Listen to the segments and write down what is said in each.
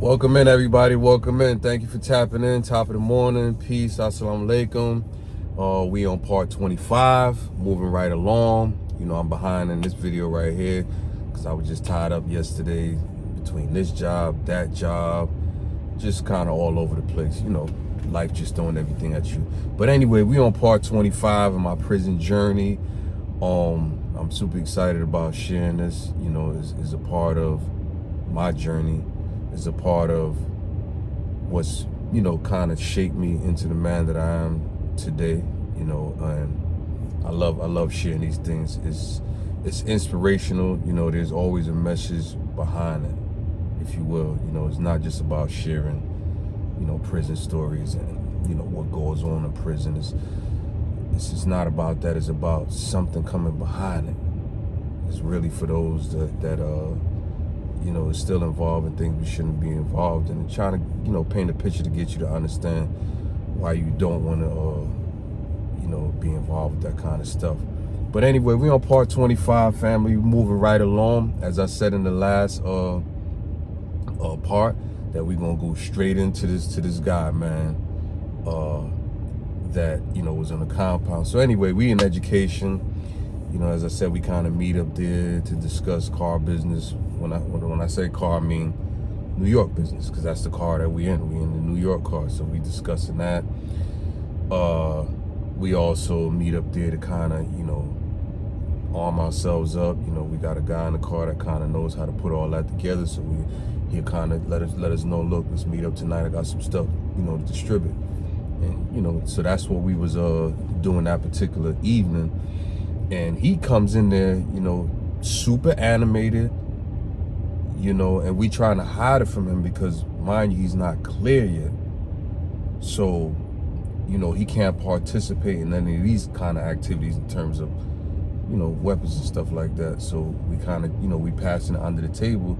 Welcome in, everybody. Welcome in. Thank you for tapping in. Top of the morning. Peace. Assalamu alaikum. We on part 25. Moving right along. You know, I'm behind in this video right here because I was just tied up yesterday between this job, that job, just kind of all over the place. You know, life just throwing everything at you. But anyway, we on part 25 of my prison journey. I'm super excited about sharing this. You know, is a part of my journey. Is a part of what's, you know, kind of shaped me into the man that I am today. You know, and I love sharing these things. It's inspirational. You know, there's always a message behind it, if you will. You know, it's not just about sharing, you know, prison stories and, you know, what goes on in prison. It's not about that. It's about something coming behind it. It's really for those that you know, is still involved in things we shouldn't be involved in, and trying to, you know, paint a picture to get you to understand why you don't want to, you know, be involved with that kind of stuff. But anyway, we on part 25, family. Moving right along. As I said in the last part, that we're gonna go straight into this guy, man, that, you know, was on the compound. So anyway, we in education. You know, as I said, we kind of meet up there to discuss car business. When I say car, I mean New York business, because that's the car that we in. We in the New York car, so we discussing that. We also meet up there to kind of, you know, arm ourselves up. You know, we got a guy in the car that kind of knows how to put all that together. So he'll kind of let us know, look, let's meet up tonight. I got some stuff, you know, to distribute. And, you know, so that's what we was doing that particular evening. And he comes in there, you know, super animated, you know, and we trying to hide it from him because, mind you, he's not clear yet. So, you know, he can't participate in any of these kind of activities in terms of, you know, weapons and stuff like that. So we kind of, you know, we passing it under the table,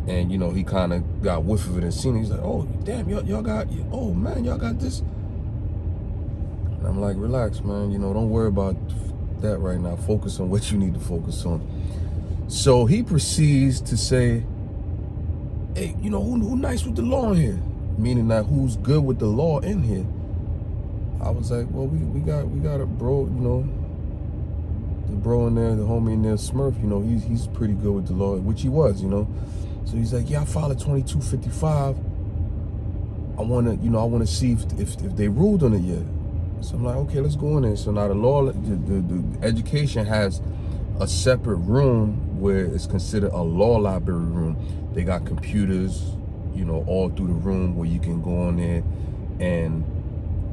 and, you know, he kind of got whiff of it and seen it. He's like, oh, damn, y'all got, oh, man, y'all got this. And I'm like, relax, man, you know, don't worry about that right now. Focus on what you need to focus on. So he proceeds to say, hey, you know, who nice with the law in here? Meaning that who's good with the law in here? I was like, well, we got a bro, you know, the bro in there, the homie in there, Smurf, you know, he's pretty good with the law, which he was, you know. So he's like, yeah, I filed a 2255. I wanna see if they ruled on it yet. So I'm like, okay, let's go in there. So now the education has a separate room where it's considered a law library room. They got computers, you know, all through the room where you can go on there and,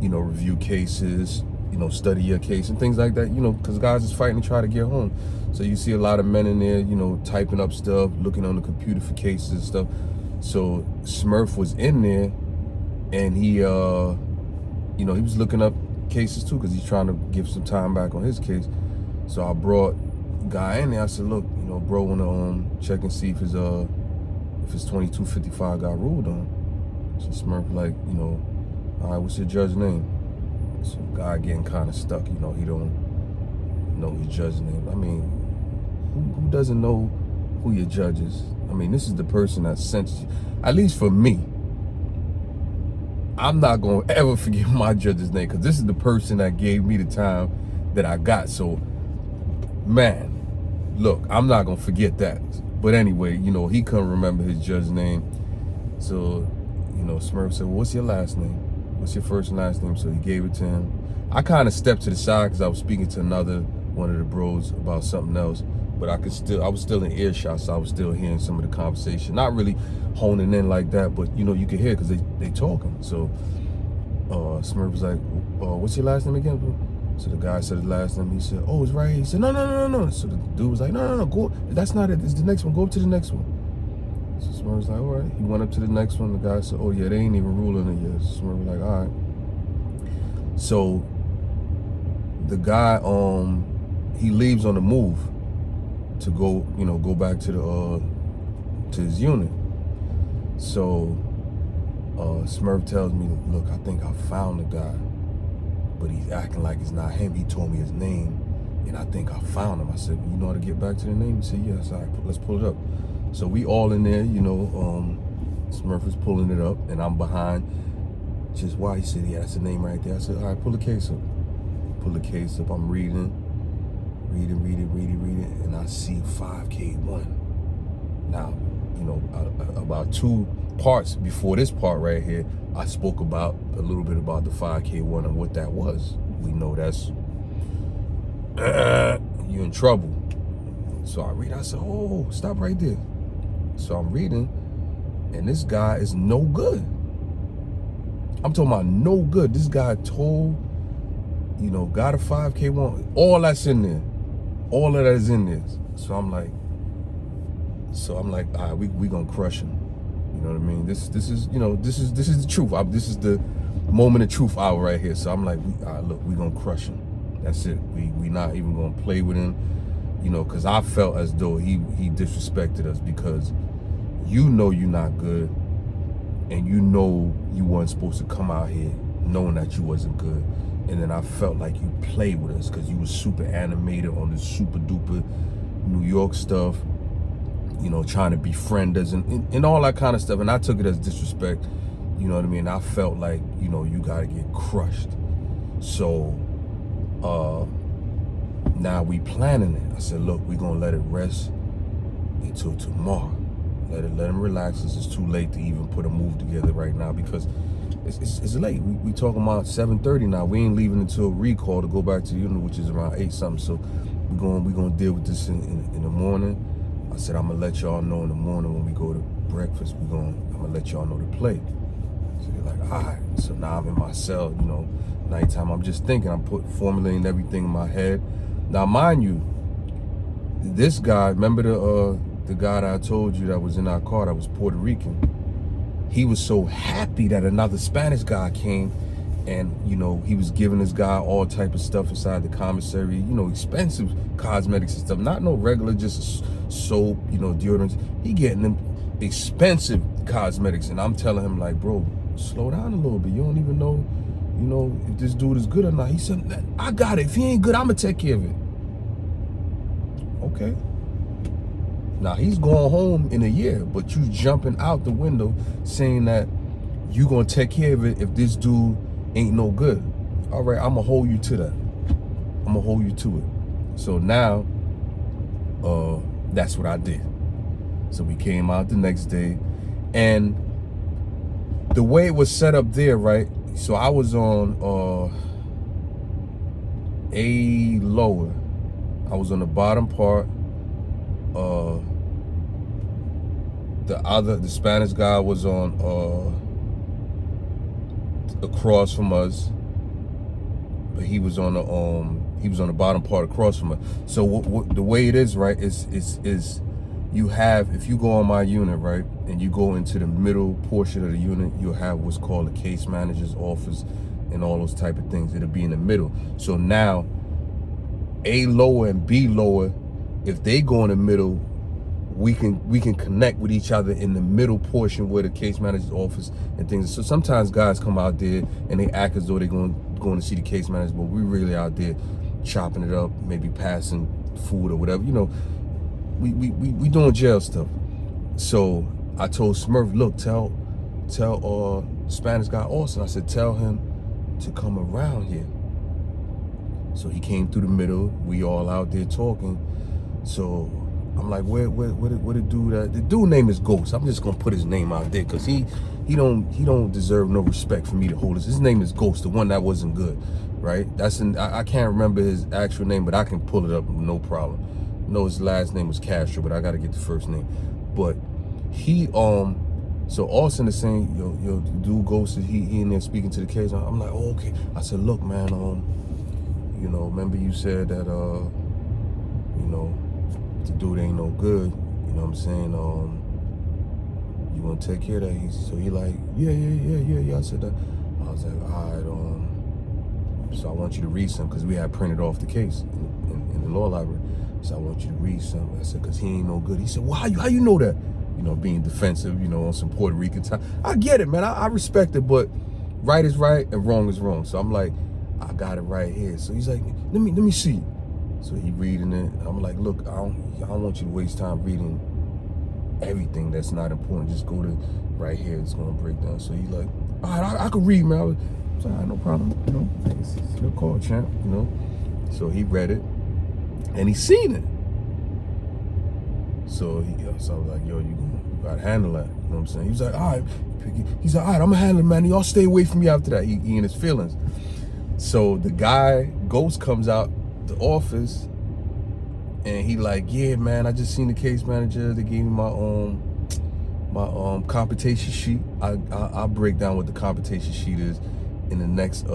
you know, review cases, you know, study your case and things like that, you know, because guys is fighting to try to get home. So you see a lot of men in there, you know, typing up stuff, looking on the computer for cases and stuff. So Smurf was in there, and he, you know, he was looking up cases too, because he's trying to give some time back on his case. So I brought guy in there. I said, look, you know, bro, wanna check and see if his 2255 got ruled on. So Smurf like, you know, all right, what's your judge's name? So guy getting kind of stuck, you know, he don't know his judge's name. I mean, who doesn't know who your judge is? I mean, this is the person that sentenced you. At least for me, I'm not gonna ever forget my judge's name, because this is the person that gave me the time that I got. So, man, look, I'm not gonna forget that. But anyway, you know, he couldn't remember his judge's name. So, you know, Smurf said, well, what's your last name? What's your first and last name? So he gave it to him. I kind of stepped to the side because I was speaking to one of the bros about something else. But I was still in earshot, so I was still hearing some of the conversation. Not really honing in like that, but, you know, you could hear because they talking. So Smurf was like, what's your last name again, bro? So the guy said his last name. He said, oh, it's right here. He said, no. So the dude was like, no, go. That's not it. It's the next one. Go up to the next one. So Smurf was like, all right. He went up to the next one. The guy said, oh, yeah, they ain't even ruling it yet. So Smurf was like, all right. So the guy, he leaves on the move to go, you know, go back to his unit. So Smurf tells me, look, I think I found the guy, but he's acting like it's not him. He told me his name, and I think I found him. I said, well, you know how to get back to the name? He said, yes. All right, let's pull it up. So we all in there, you know, Smurf Smurf is pulling it up, and I'm behind. Just why? He said, yeah, that's the name right there. I said, all right, pull the case up. Pull the case up. I'm reading, and I see 5K1. Now, you know, about 2 parts before this part right here, I spoke about a little bit about the 5K1 and what that was. We know that's you in trouble. So I read. I said, oh, stop right there. So I'm reading, and this guy is no good. I'm talking about no good. This guy told, you know, got a 5K1. All that's in there. All of that is in there. So I'm like, all right, we gonna crush him. You know what I mean? This is, you know, this is the truth. This is the moment of truth hour right here. So I'm like, all right, look, we gonna crush him. That's it. We not even gonna play with him. You know, because I felt as though he disrespected us, because you know you're not good, and you know you weren't supposed to come out here knowing that you wasn't good. And then I felt like you played with us because you was super animated on this super duper New York stuff, you know, trying to befriend us and all that kind of stuff. And I took it as disrespect, you know what I mean? I felt like, you know, you got to get crushed. So now we planning it. I said, look, we going to let it rest until tomorrow. Let him relax. It's too late to even put a move together right now, because it's late. We talking about 7:30 now. We ain't leaving until recall to go back to the unit, which is around 8 something. So we gonna deal with this in the morning. I said, I'm gonna let y'all know in the morning when we go to breakfast. I'm gonna let y'all know to play. So you're like, all right. So now I'm in my cell, you know, nighttime. I'm just thinking, I'm formulating everything in my head. Now, mind you, this guy, remember the guy that I told you that was in our car that was Puerto Rican? He was so happy that another Spanish guy came, and, you know, he was giving this guy all type of stuff inside the commissary, you know, expensive cosmetics and stuff, not no regular, just soap, you know, deodorants. He getting them expensive cosmetics, and I'm telling him, like, bro, slow down a little bit. You don't even know, you know, if this dude is good or not. He said, I got it. If he ain't good, I'm gonna take care of it. Okay. Now, he's going home in a year, but you jumping out the window saying that you going to take care of it if this dude ain't no good. All right, I'm going to hold you to that. I'm going to hold you to it. So now, that's what I did. So we came out the next day, and the way it was set up there, right? So I was on A lower. I was on the bottom part. The Spanish guy was on across from us, but he was on the bottom part across from us. So the way it is, right, is you have, if you go on my unit, right, and you go into the middle portion of the unit, you'll have what's called a case manager's office and all those type of things. It'll be in the middle. So now A lower and B lower, if they go in the middle, we can connect with each other in the middle portion where the case manager's office and things. So sometimes guys come out there and they act as though they're going to see the case manager, but we really out there chopping it up, maybe passing food or whatever. You know, we doing jail stuff. So I told Smurf, look, tell Spanish guy Austin, I said, tell him to come around here. So he came through the middle. We all out there talking. So I'm like, where the dude at? The dude name is Ghost. I'm just gonna put his name out there because he don't deserve no respect for me to hold his. His name is Ghost, the one that wasn't good, right? I can't remember his actual name, but I can pull it up, no problem. I know his last name was Castro, but I gotta get the first name. But he so Austin is saying, yo, the dude Ghost, he in there speaking to the case. I'm like, oh, okay. I said, look, man, you know, remember you said that you know, the dude ain't no good, you know what I'm saying? You gonna take care of that? So he like, yeah. I said that. I was like, all right, so I want you to read something, because we had printed off the case in the law library. So I want you to read something. I said, because he ain't no good. He said, well, how you know that? You know, being defensive, you know, on some Puerto Rican time. I get it, man. I respect it, but right is right and wrong is wrong. So I'm like, I got it right here. So he's like, let me see. So he reading it. I'm like, look, I don't want you to waste time reading everything that's not important. Just go to, right here is gonna break down. So he's like, all right, I can read, man. I was like, all right, no problem, you know. It's your call, champ, you know. So he read it, and he seen it. So I was like, yo, you gotta handle that. You know what I'm saying? He was like, all right. He's like, all right, I'm gonna handle it, man. Y'all stay away from me after that. He in his feelings. So the guy, Ghost, comes out the office, and he like, yeah, man, I just seen the case manager. They gave me my computation sheet. I'll break down what the computation sheet is in the next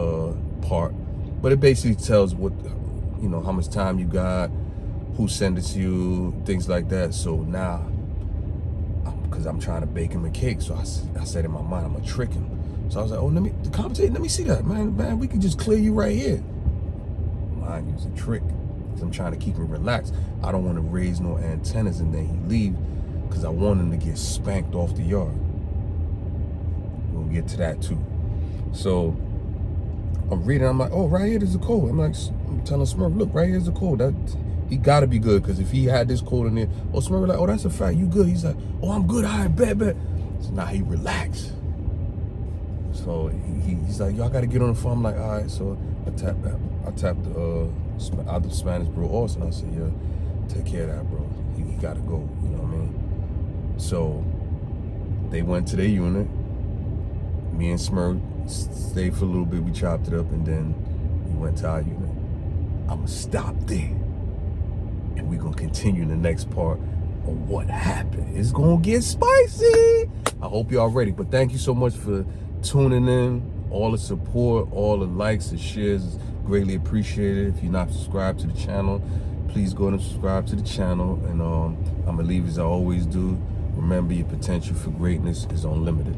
part. But it basically tells what, you know, how much time you got, who sent it to you, things like that. So now, because I'm trying to bake him a cake, so I said in my mind, I'm gonna trick him. So I was like, oh, let me see that, man, we can just clear you right here. Mind you, it's a trick, because I'm trying to keep him relaxed. I don't want to raise no antennas and then he leave, because I want him to get spanked off the yard. We'll get to that too. So I'm reading, I'm like, oh, right here, there's a code. I'm telling Smurf, look, right here's the code. That he gotta be good, because if he had this code in there, oh, Smurf like, oh, that's a fact, you good. He's like, oh, I'm good, all right, bet. So now he relaxed. So he's like, y'all gotta get on the phone. I'm like, all right. So I tapped the other Spanish bro, Austin. I said, yeah, take care of that, bro. He gotta go, you know what I mean? So they went to their unit. Me and Smurf stayed for a little bit. We chopped it up, and then we went to our unit. I'ma stop there, and we're gonna continue in the next part on what happened. It's gonna get spicy. I hope y'all ready. But thank you so much for tuning in. All the support, all the likes and shares is greatly appreciated. If you're not subscribed to the channel, please go and subscribe to the channel. And I'm gonna leave as I always do. Remember, your potential for greatness is unlimited.